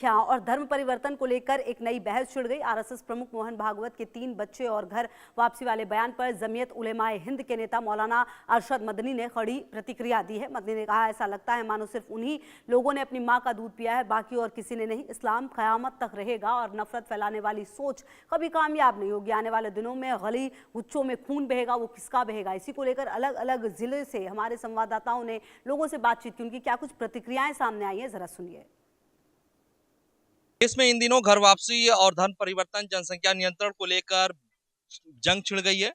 और धर्म परिवर्तन को लेकर एक नई बहस छिड़ गई। आरएसएस प्रमुख मोहन भागवत के 3 बच्चे और घर वापसी वाले बयान पर जमीयत उलेमाए हिंद के नेता मौलाना अरशद मदनी ने कड़ी प्रतिक्रिया दी है। मदनी ने कहा, ऐसा लगता है मानो सिर्फ उन्हीं लोगों ने अपनी मां का दूध पिया है, बाकी और किसी ने नहीं। इस्लाम क़यामत तक रहेगा और नफरत फैलाने वाली सोच कभी कामयाब नहीं होगी। आने वाले दिनों में गली गुच्छों में खून बहेगा, वो किसका बहेगा? इसी को लेकर अलग अलग जिले से हमारे संवाददाताओं ने लोगों से बातचीत की। उनकी क्या कुछ प्रतिक्रियाएं सामने आई है, जरा सुनिए। देश में इन दिनों घर वापसी और धर्म परिवर्तन, जनसंख्या नियंत्रण को लेकर जंग छिड़ गई है।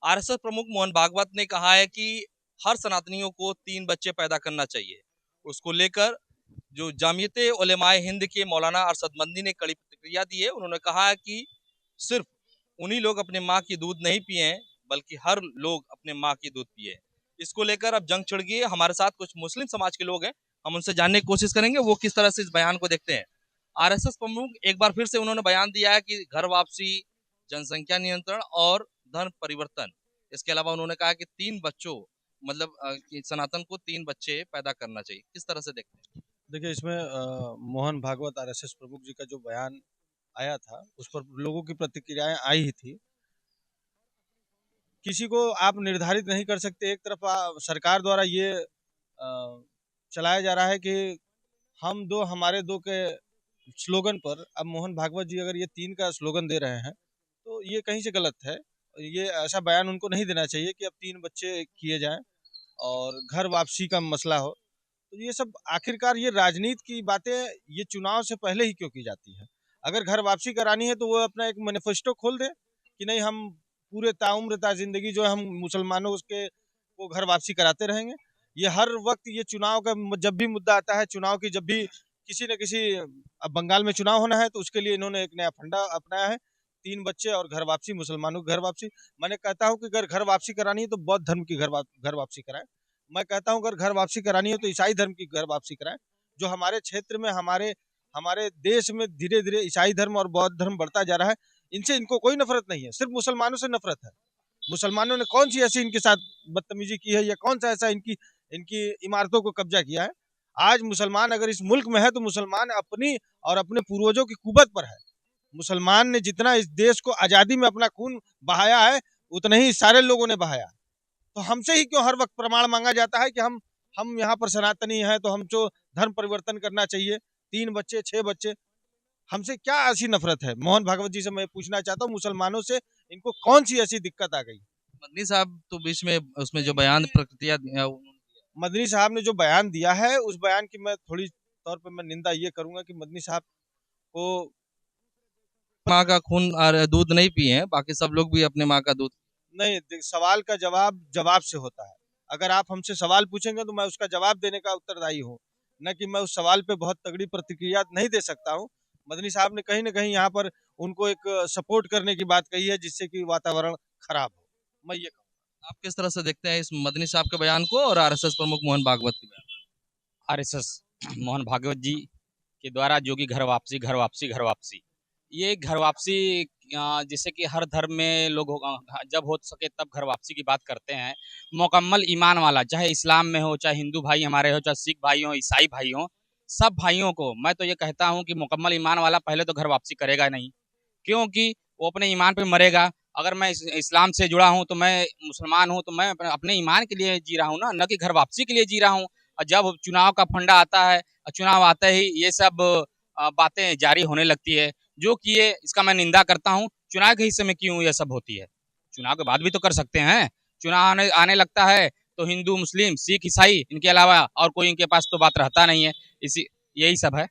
आरएसएस प्रमुख मोहन भागवत ने कहा है कि हर सनातनियों को 3 बच्चे पैदा करना चाहिए। उसको लेकर जो जामियत उलेमाए हिंद के मौलाना अरशद मदनी ने कड़ी प्रतिक्रिया दी है। उन्होंने कहा है कि सिर्फ उन्हीं लोग अपने माँ की दूध नहीं पिए हैं, बल्कि हर लोग अपने माँ की दूध पिए। इसको लेकर अब जंग छिड़ गई है। हमारे साथ कुछ मुस्लिम समाज के लोग हैं, हम उनसे जानने की कोशिश करेंगे वो किस तरह से इस बयान को देखते हैं। आरएसएस प्रमुख एक बार फिर से उन्होंने बयान दिया है कि घर वापसी, जनसंख्या नियंत्रण और धर्म परिवर्तन, इसके अलावा उन्होंने कहा कि 3 बच्चों मतलब कि सनातन को 3 बच्चे पैदा करना चाहिए। किस तरह से देखते हैं? देखिए, इसमें मोहन भागवत आरएसएस प्रमुख जी का जो बयान आया था उस पर लोगों की प्रतिक्रियाएं आई ही थी। किसी को आप निर्धारित नहीं कर सकते। एक तरफ सरकार द्वारा ये चलाया जा रहा है कि हम दो हमारे दो के स्लोगन पर अब मोहन भागवत जी अगर ये 3 का स्लोगन दे रहे हैं तो ये कहीं से गलत है। ये ऐसा बयान उनको नहीं देना चाहिए कि अब 3 बच्चे किए जाएं और घर वापसी का मसला हो। तो ये सब आखिरकार ये राजनीति की बातें ये चुनाव से पहले ही क्यों की जाती है? अगर घर वापसी करानी है तो वो अपना एक मैनिफेस्टो खोल दे कि नहीं, हम पूरे ताउम्र ता जिंदगी जो है हम मुसलमानों उसके को घर वापसी कराते रहेंगे। ये हर वक्त ये चुनाव का जब भी मुद्दा आता है, चुनाव की जब भी किसी न किसी, अब बंगाल में चुनाव होना है तो उसके लिए इन्होंने एक नया फंडा अपनाया है, 3 बच्चे और घर वापसी, मुसलमानों की घर वापसी। मैंने कहता हूँ कि अगर घर वापसी करानी है तो बौद्ध धर्म की घर वापसी कराएं। मैं कहता हूँ अगर घर वापसी करानी है तो ईसाई धर्म की घर वापसी कराएं। जो हमारे क्षेत्र में हमारे हमारे देश में धीरे धीरे ईसाई धर्म और बौद्ध धर्म बढ़ता जा रहा है। इनसे इनको कोई नफरत नहीं है, सिर्फ मुसलमानों से नफरत है। मुसलमानों ने कौन सी ऐसी इनके साथ बदतमीजी की है या कौन सा ऐसा इनकी इनकी इमारतों को कब्जा किया है? आज मुसलमान अगर इस मुल्क में है तो मुसलमान अपनी और अपने पूर्वजों की कुबत पर है। मुसलमान ने जितना इस देश को आज़ादी में अपना खून बहाया है उतना ही सारे लोगों ने बहाया। तो हमसे ही क्यों हर वक्त प्रमाण मांगा जाता है कि हम यहाँ पर सनातनी हैं तो हम जो धर्म परिवर्तन करना चाहिए, 3 बच्चे 6 बच्चे, हमसे क्या ऐसी नफरत है? मोहन भागवत जी से मैं पूछना चाहता हूँ, मुसलमानों से इनको कौन सी ऐसी दिक्कत आ गई? मदनी साहब तो बीच में उसमें जो बयान प्रतिक्रिया मदनी साहब ने जो बयान दिया है उस बयान की मैं थोड़ी तौर पर मैं निंदा ये करूंगा कि मदनी साहब को माँ का खून और दूध नहीं पिए हैं, बाकी सब लोग भी अपने माँ का दूध। नहीं, सवाल का जवाब से होता है। अगर आप हमसे सवाल पूछेंगे तो मैं उसका जवाब देने का उत्तरदायी हूँ, न कि मैं उस सवाल पे बहुत तगड़ी प्रतिक्रिया नहीं दे सकता हूँ। मदनी साहब ने कहीं ना कहीं यहाँ पर उनको एक सपोर्ट करने की बात कही है जिससे कि वातावरण खराब हो, मैं ये कहूँगा। आप किस तरह से देखते हैं इस मदनी साहब के बयान को और आरएसएस प्रमुख मोहन भागवत के बयान? आरएसएस मोहन भागवत जी के द्वारा जो कि घर वापसी घर वापसी घर वापसी, ये घर वापसी जैसे कि हर धर्म में लोग जब हो सके तब घर वापसी की बात करते हैं। मुकम्मल ईमान वाला, चाहे इस्लाम में हो, चाहे हिंदू भाई हमारे हो, चाहे सिख भाई हो, ईसाई भाई हो, सब भाइयों को मैं तो ये कहता हूँ कि मुकम्मल ईमान वाला पहले तो घर वापसी करेगा नहीं, क्योंकि वो अपने ईमान पे मरेगा। अगर मैं इस्लाम से जुड़ा हूँ तो मैं मुसलमान हूँ तो मैं अपने ईमान के लिए जी रहा हूँ ना, न कि घर वापसी के लिए जी रहा हूँ। और जब चुनाव का फंडा आता है, चुनाव आते ही ये सब बातें जारी होने लगती है, जो कि ये इसका मैं निंदा करता हूँ। चुनाव के हिस्से में क्यों ये सब होती है? चुनाव के बाद भी तो कर सकते हैं। चुनाव आने लगता है तो हिंदू, मुस्लिम, सिख, ईसाई, इनके अलावा और कोई इनके पास तो बात रहता नहीं है। इसी यही सब है।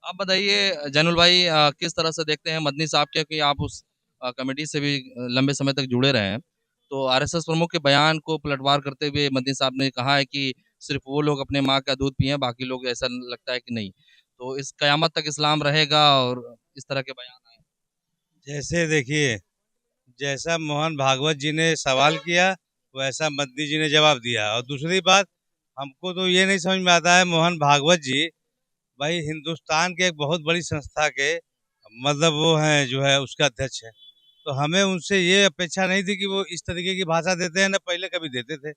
आप बताइए जैनुल भाई, किस तरह से देखते हैं मदनी साहब के, कि आप उस कमेटी से भी लंबे समय तक जुड़े रहे हैं, तो आरएसएस प्रमुख के बयान को पलटवार करते हुए मदनी साहब ने कहा है कि सिर्फ वो लोग अपने माँ का दूध पिए, बाकी लोग ऐसा लगता है कि नहीं, तो इस कयामत तक इस्लाम रहेगा और इस तरह के बयान आए। जैसे देखिए, जैसा मोहन भागवत जी ने सवाल किया वैसा मदनी जी ने जवाब दिया। और दूसरी बात, हमको तो ये नहीं समझ में आता है, मोहन भागवत जी भाई हिंदुस्तान के एक बहुत बड़ी संस्था के मतलब वो हैं जो है उसका अध्यक्ष है, तो हमें उनसे ये अपेक्षा नहीं थी कि वो इस तरीके की भाषा देते हैं, न पहले कभी देते थे।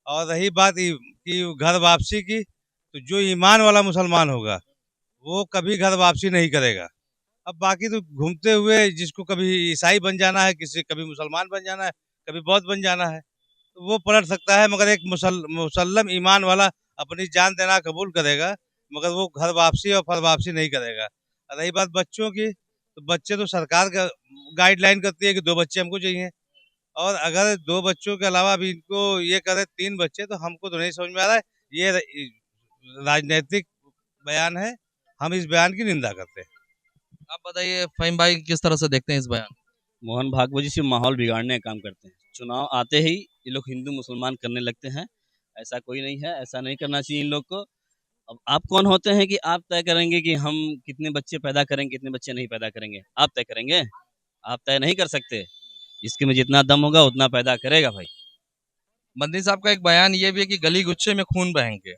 और रही बात कि घर वापसी की, तो जो ईमान वाला मुसलमान होगा वो कभी घर वापसी नहीं करेगा। अब बाकी तो घूमते हुए जिसको कभी ईसाई बन जाना है, किसी कभी मुसलमान बन जाना है, कभी बौद्ध बन जाना है, तो वो पलट सकता है, मगर एक मुसल्लम ईमान वाला अपनी जान देना कबूल करेगा, मगर वो घर वापसी और फर वापसी नहीं करेगा। रही बात बच्चों की, तो बच्चे तो सरकार का गाइडलाइन करती है कि 2 बच्चे हमको चाहिए, और अगर 2 बच्चों के अलावा भी इनको ये करे 3 बच्चे, तो हमको तो नहीं समझ में आ रहा है। ये राजनीतिक बयान है, हम इस बयान की निंदा करते हैं। आप बताइए फहीम भाई, किस तरह से देखते हैं इस बयान? मोहन भागवत जी सिर्फ माहौल बिगाड़ने का काम करते हैं। चुनाव आते ही ये लोग हिंदू मुसलमान करने लगते हैं। ऐसा कोई नहीं है, ऐसा नहीं करना चाहिए इन लोग को। अब आप कौन होते हैं कि आप तय करेंगे कि हम कितने बच्चे पैदा करेंगे, कितने बच्चे नहीं पैदा करेंगे? आप तय करेंगे? आप तय नहीं कर सकते। इसके में जितना दम होगा उतना पैदा करेगा भाई। मदनी साहब का एक बयान ये भी है कि गली गुच्छे में खून बहेंगे,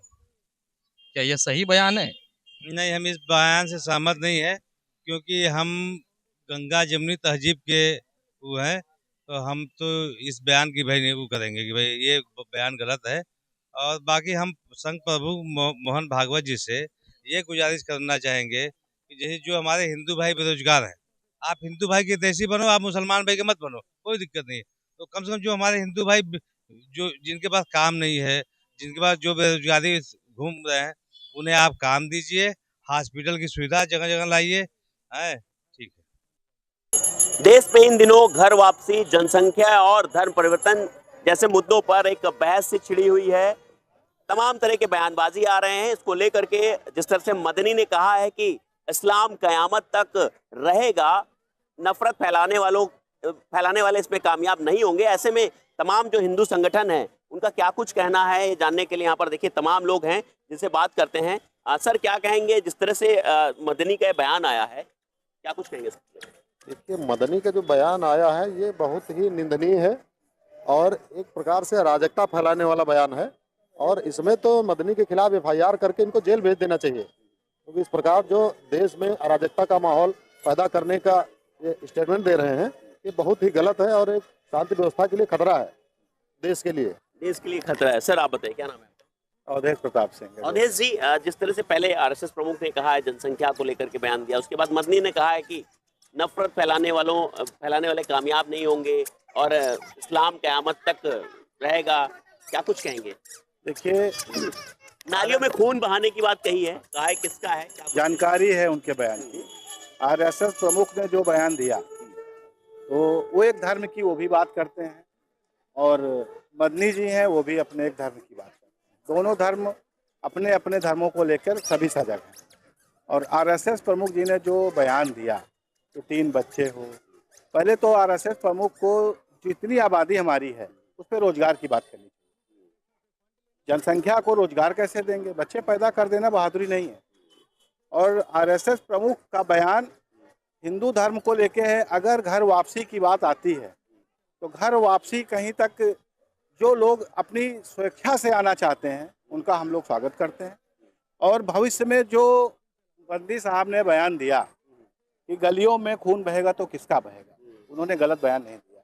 क्या ये सही बयान है? नहीं, हम इस बयान से सहमत नहीं है, क्योंकि हम गंगा जमुनी तहजीब के वो हैं, तो हम तो इस बयान की भाई नहीं वो करेंगे कि भाई ये बयान गलत है। और बाकी हम संघ प्रभु मोहन भागवत जी से ये गुजारिश करना चाहेंगे कि जैसे जो हमारे हिंदू भाई बेरोजगार हैं, आप हिंदू भाई के देशी बनो, आप मुसलमान भाई के मत बनो, कोई दिक्कत नहीं है। तो कम से कम जो हमारे हिंदू भाई जो जिनके पास काम नहीं है, जिनके पास जो बेरोजगारी घूम रहे हैं, उन्हें आप काम दीजिए, हॉस्पिटल की सुविधा जगह जगह लाइए, है ठीक है। देश में इन दिनों घर वापसी, जनसंख्या और धर्म परिवर्तन जैसे मुद्दों पर एक बहस सी छिड़ी हुई है। तमाम तरह के बयानबाजी आ रहे हैं इसको लेकर के। जिस तरह से मदनी ने कहा है कि इस्लाम कयामत तक रहेगा, नफरत फैलाने वाले इसमें कामयाब नहीं होंगे। ऐसे में तमाम जो हिंदू संगठन है उनका क्या कुछ कहना है, ये जानने के लिए यहाँ पर देखिए तमाम लोग हैं जिनसे बात करते हैं। सर, क्या कहेंगे जिस तरह से मदनी का बयान आया है, क्या कुछ कहेंगे? देखिए, मदनी का जो बयान आया है ये बहुत ही निंदनीय है और एक प्रकार से अराजकता फैलाने वाला बयान है, और इसमें तो मदनी के खिलाफ FIR करके इनको जेल भेज देना चाहिए, क्योंकि इस प्रकार जो देश में अराजकता का माहौल पैदा करने का ये स्टेटमेंट दे रहे हैं, ये बहुत ही गलत है और एक शांति व्यवस्था के लिए खतरा है, देश के लिए खतरा है। सर, आप बताइए, क्या नाम है? अवधेश प्रताप सिंह। अवधेश जी, जिस तरह से पहले RSS प्रमुख ने कहा है, जनसंख्या को लेकर के बयान दिया, उसके बाद मदनी ने कहा है कि नफरत फैलाने वाले कामयाब नहीं होंगे और इस्लाम क़यामत तक रहेगा, क्या कुछ कहेंगे? देखिए, नालियों में खून बहाने की बात कही है, कहा है किसका है? जानकारी है उनके बयान की। RSS प्रमुख ने जो बयान दिया तो वो एक धर्म की वो भी बात करते हैं, और मदनी जी हैं वो भी अपने एक धर्म की बात करते हैं। दोनों धर्म अपने अपने धर्मों को लेकर सभी सजग हैं, और RSS प्रमुख जी ने जो बयान दिया कि 3 बच्चे हो, पहले तो RSS प्रमुख को जितनी आबादी हमारी है उस पर रोजगार की बात करनी चाहिए। जनसंख्या को रोजगार कैसे देंगे? बच्चे पैदा कर देना बहादुरी नहीं है। और RSS प्रमुख का बयान हिंदू धर्म को लेके है। अगर घर वापसी की बात आती है तो घर वापसी कहीं तक जो लोग अपनी स्वेच्छा से आना चाहते हैं उनका हम लोग स्वागत करते हैं, और भविष्य में जो बंदी साहब ने बयान दिया कि गलियों में खून बहेगा तो किसका बहेगा, उन्होंने गलत बयान नहीं दिया।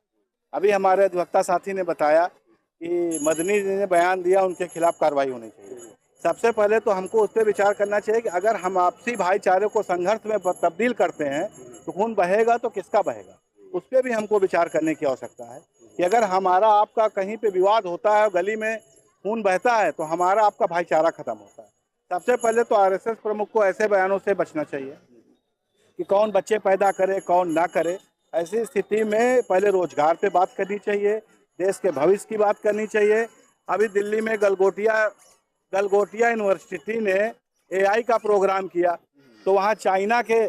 अभी हमारे अधिवक्ता साथी ने बताया कि मदनी जी ने बयान दिया, उनके खिलाफ कार्रवाई होनी चाहिए। सबसे पहले तो हमको उस पर विचार करना चाहिए कि अगर हम आपसी भाईचारे को संघर्ष में तब्दील करते हैं तो खून बहेगा तो किसका बहेगा, उस पर भी हमको विचार करने की आवश्यकता है कि अगर हमारा आपका कहीं पे विवाद होता है, गली में खून बहता है, तो हमारा आपका भाईचारा खत्म होता है। सबसे पहले तो RSS प्रमुख को ऐसे बयानों से बचना चाहिए कि कौन बच्चे पैदा करे कौन ना करे। ऐसी स्थिति में पहले रोजगार पे बात करनी चाहिए, देश के भविष्य की बात करनी चाहिए। अभी दिल्ली में गलगोटिया यूनिवर्सिटी ने AI का प्रोग्राम किया, तो वहाँ चाइना के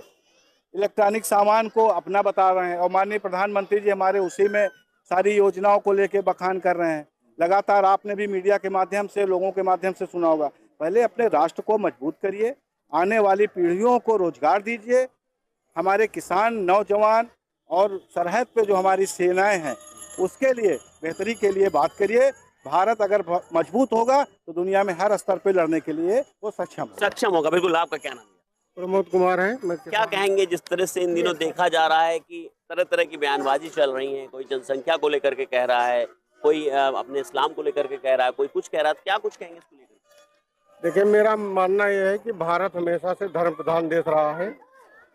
इलेक्ट्रॉनिक सामान को अपना बता रहे हैं, और माननीय प्रधानमंत्री जी हमारे उसी में सारी योजनाओं को लेके बखान कर रहे हैं। लगातार आपने भी मीडिया के माध्यम से, लोगों के माध्यम से सुना होगा। पहले अपने राष्ट्र को मजबूत करिए, आने वाली पीढ़ियों को रोजगार दीजिए, हमारे किसान, नौजवान और सरहद पे जो हमारी सेनाएं हैं उसके लिए बेहतरी के लिए बात करिए। भारत अगर मजबूत होगा तो दुनिया में हर स्तर पे लड़ने के लिए वो सक्षम होगा। बिल्कुल। आपका क्या नाम है? प्रमोद कुमार है। मैं क्या कहेंगे जिस तरह से इन दिनों देखा जा रहा है कि तरह तरह की बयानबाजी चल रही है, कोई जनसंख्या को लेकर के कह रहा है, कोई अपने इस्लाम को लेकर के कह रहा है, कोई कुछ कह रहा है, क्या कुछ कहेंगे इसको लेकर? देखिए, मेरा मानना यह है कि भारत हमेशा से धर्म प्रधान देश रहा है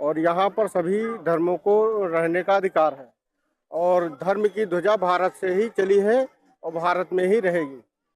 और यहाँ पर सभी धर्मों को रहने का अधिकार है और धर्म की ध्वजा भारत से ही चली है और भारत में ही रहेगी।